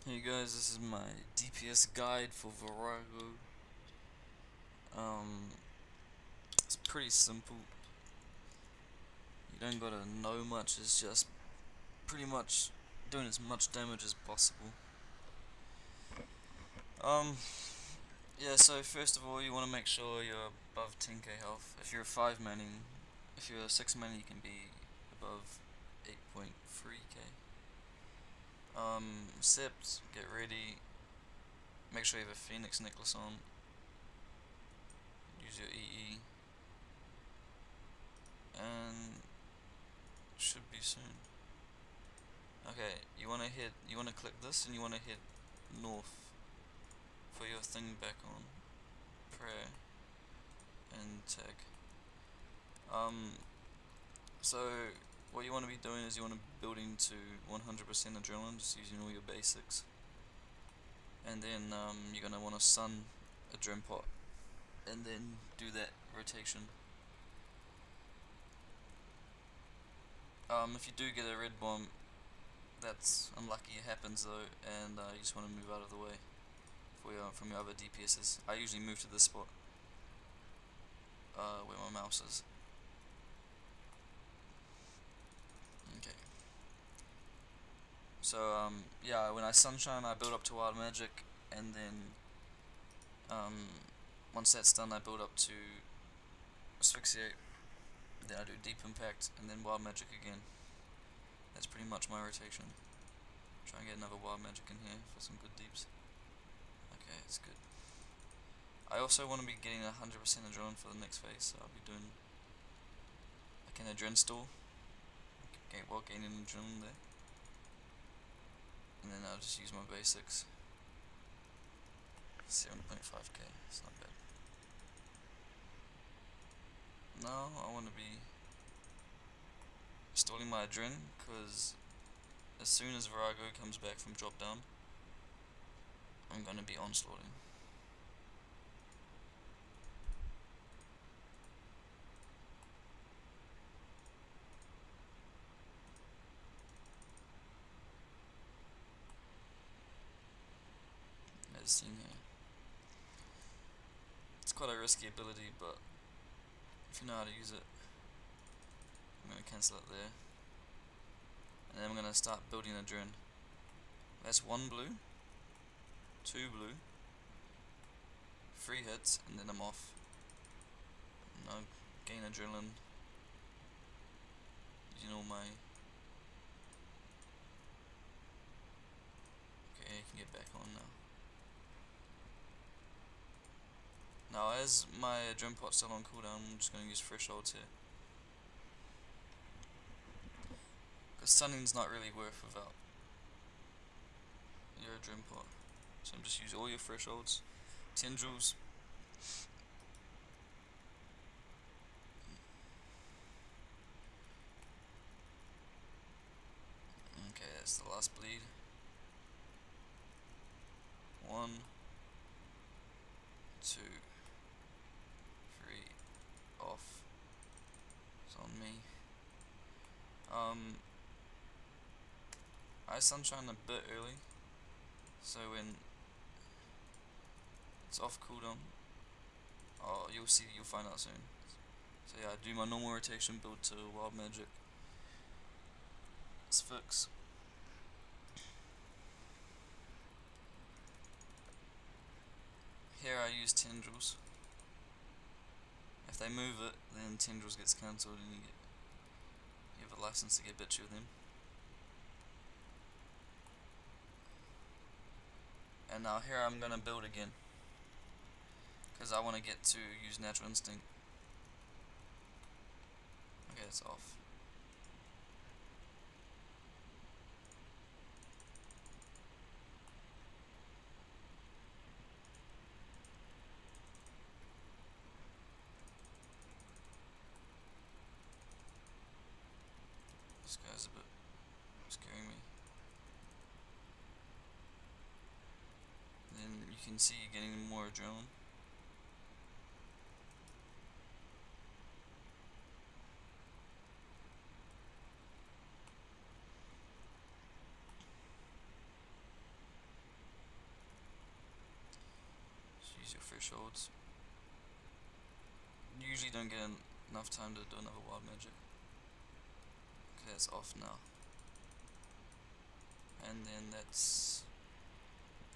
Hey guys, this is my DPS guide for Vorago. Um, it's pretty simple. You don't gotta know much, it's just pretty much doing as much damage as possible. Um, yeah, so first of all, you want to make sure you're above 10k health. If you're a 5 manning, if you're a 6 manning, you can be above 8.3k. Sept, get ready. Make sure you have a Phoenix necklace on. Use your EE. And should be soon. Okay, you wanna click this and you wanna hit north for your thing back on. Prayer and tag. Um, so what you wanna be doing is you wanna be building to 100% adrenaline, just using all your basics. And then you're gonna wanna sun a drum pot and then do that rotation. If you do get a red bomb, that's unlucky, it happens though, and you just wanna move out of the way from your other DPSs. I usually move to this spot where my mouse is. Okay. So yeah, when I sunshine, I build up to wild magic, and then once that's done, I build up to asphyxiate. Then I do deep impact, and then wild magic again. That's pretty much my rotation. Try and get another wild magic in here for some good deeps. Okay, it's good. I also want to be getting 100% adrenaline for the next phase, so I'll be doing like an adrenaline store while gaining adrenaline there. And then I'll just use my basics. 7.5k, it's not bad. Now I want to be stalling my adrenaline, because as soon as Vorago comes back from drop down, I'm going to be onslaughting. As seen here. It's quite a risky ability, but if you know how to use it, I'm going to cancel it there. And then I'm going to start building adrenaline. That's 1 blue, 2 blue, 3 hits, and then I'm off. Now gain adrenaline using all my... Okay, I can get back on now. Now as my adrenaline pot's still on cooldown, I'm just going to use thresholds here. Because stunning's not really worth without your adrenaline pot. So I'm just use all your thresholds. Tendrils. Okay, that's the last bleed. 1, 2, 3, off. It's on me. I sunshine a bit early, so when it's off cooldown, you'll find out soon. So yeah, I do my normal rotation, build to wild magic. Let's fix. Here I use tendrils. If they move it, then tendrils gets cancelled and you have a license to get bitchy with them. And now here I'm gonna build again, because I want to get to use natural instinct. Okay, it's off. This guy's a bit scaring me. Then you can see you're getting more adrenaline. thresholds. You usually don't get enough time to do another wild magic. Okay, that's off now. And then that's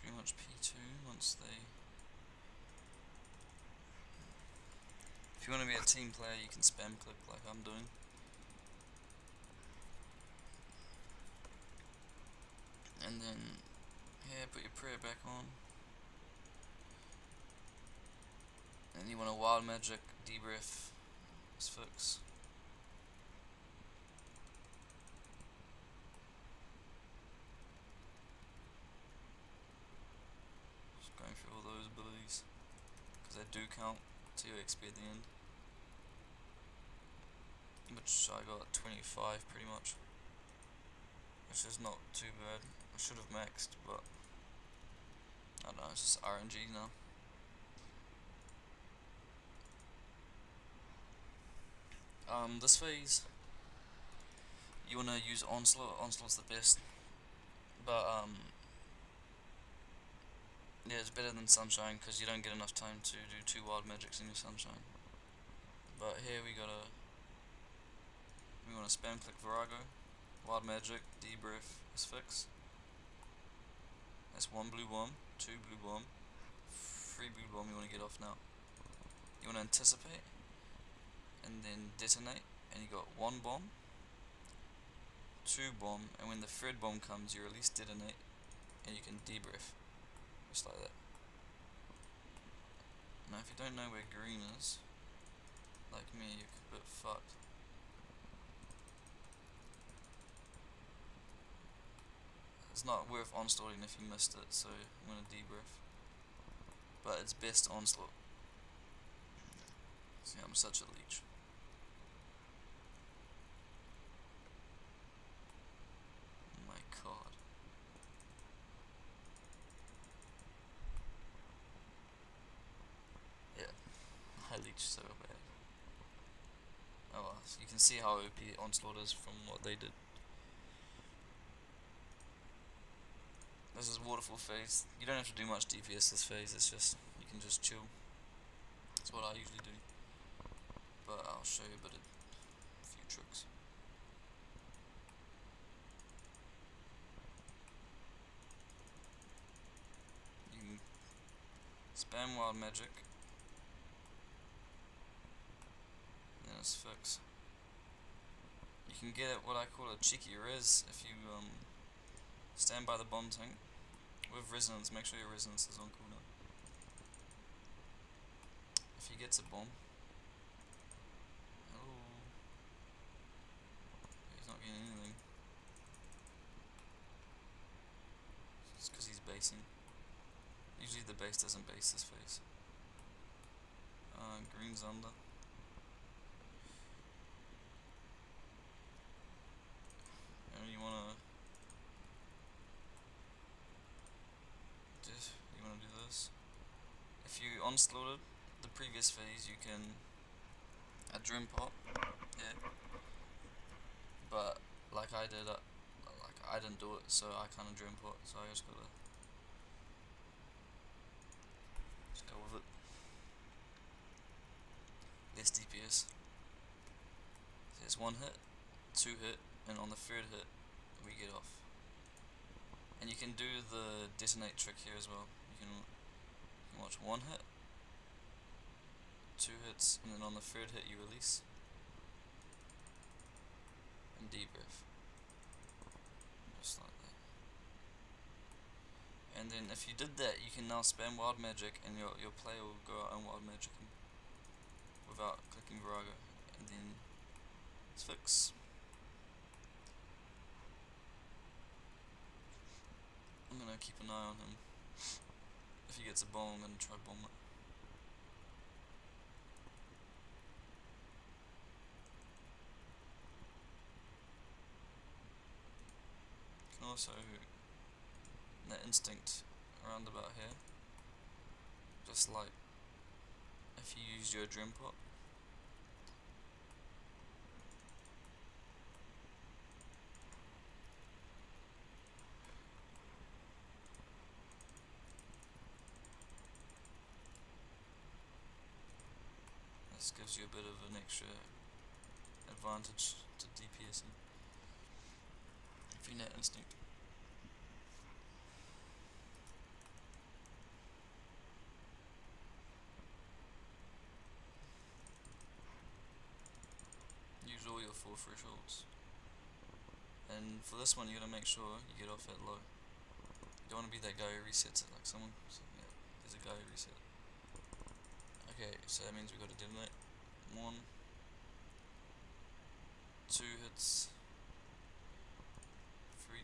pretty much P2 once they... If you want to be a team player, you can spam click like I'm doing. And then here, put your prayer back on. And you want a wild magic, debrief, fix. Just going through all those abilities, because they do count to your XP at the end. Which I got 25 pretty much, which is not too bad. I should have maxed, but I don't know, it's just RNG now. This phase, you wanna use Onslaught. Onslaught's the best, but yeah, it's better than Sunshine because you don't get enough time to do 2 wild magics in your Sunshine. But here we wanna spam click Vorago, wild magic, debrief, fix. That's 1 blue bomb, 2 blue bomb, 3 blue bomb you wanna get off now. You wanna anticipate, and then detonate, and you got 1 bomb, 2 bomb, and when the 3rd bomb comes, you release detonate, and you can debrief, just like that. Now, if you don't know where green is, like me, you're a bit fucked. It's not worth onslaughting if you missed it, so I'm gonna debrief. But it's best onslaught. See, I'm such a leech. Oh my god. Yeah, I leech so bad. Oh well, so you can see how OP onslaught is from what they did. This is waterfall phase. You don't have to do much DPS this phase, it's just, you can just chill. That's what I usually do. But I'll show you a few tricks. You can spam wild magic, and then it's fix. You can get what I call a cheeky res if you stand by the bomb tank with resonance. Make sure your resonance is on cooldown. If he gets a bomb, oh, he's not getting anything. It's because he's basing. Usually the base doesn't base this phase. Green's under. And you wanna do this. If you onslaughted the previous phase, you can a dream pop, yeah. But like I did, I didn't do it, so I can't dream pop. So I just go with it. Less DPS. There's 1 hit, 2 hit, and on the 3rd hit, we get off. And you can do the detonate trick here as well. You can watch 1 hit, 2 hits, and then on the 3rd hit you release and debrief, just like that. And then if you did that, you can now spam wild magic, and your player will go out on wild magic without clicking Vorago, and then it's fix. I'm gonna keep an eye on him. If he gets a bomb, I'm gonna try bomb it. You can also that instinct around about here, just like if you used your dream pop. This gives you a bit of an extra advantage to DPSing if you're net instinct. Use all your 4 thresholds. And for this one, you're gonna make sure you get off at low. You don't want to be that guy who resets it like someone. So, yeah, there's a guy who reset it. Okay, so that means we got to detonate. 1, 2 hits, 3.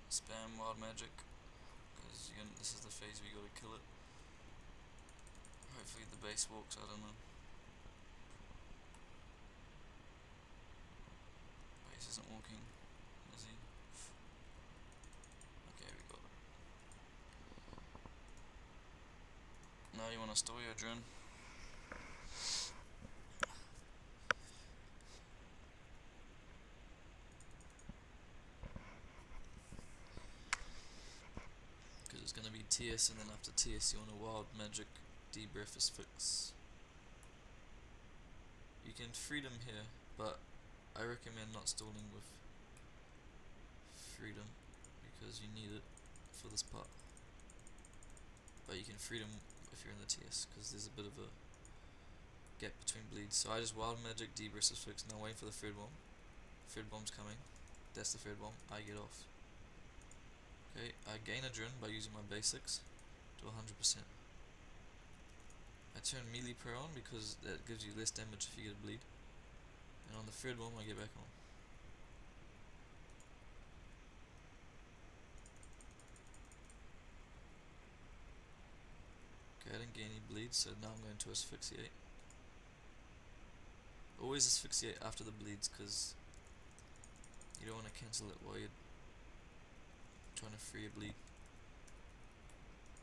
Spam wild magic, because this is the phase we gotta kill it. Hopefully the base walks, I don't know. Base isn't walking, is he? Okay, we got it. Now you wanna store your drone. Because it's gonna be TS, and then after TS you want a wild magic debrief is fix. You can freedom here, but I recommend not stalling with freedom because you need it for this part. But you can freedom if you're in the TS because there's a bit of a gap between bleeds. So I just wild magic debrief is fix. Now waiting for the third bomb. Third bomb's coming. That's the third bomb. I get off. Okay, I gain a drone by using my basics to 100%. I turn melee prayer on because that gives you less damage if you get a bleed. And on the third bomb I get back on. Okay, I didn't get any bleeds, so now I'm going to asphyxiate. Always asphyxiate after the bleeds because you don't want to cancel it while you're trying to free a bleed.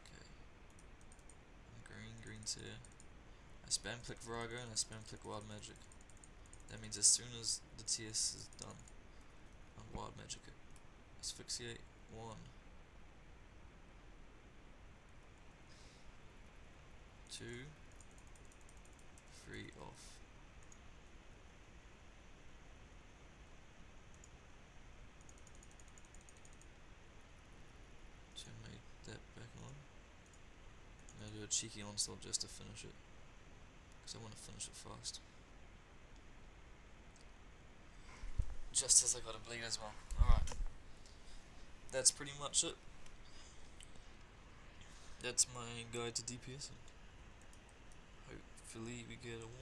Okay. Green's here. I spam click Vorago and I spam click wild magic. That means as soon as the TS is done, I'm wild magic it. Asphyxiate 1, 2, 3 off. Turn that back on. I'm gonna do a cheeky onslaught just to finish it, because I want to finish it fast. Just as I got a bleed as well. Alright. That's pretty much it. That's my guide to DPSing. Hopefully we get a 1.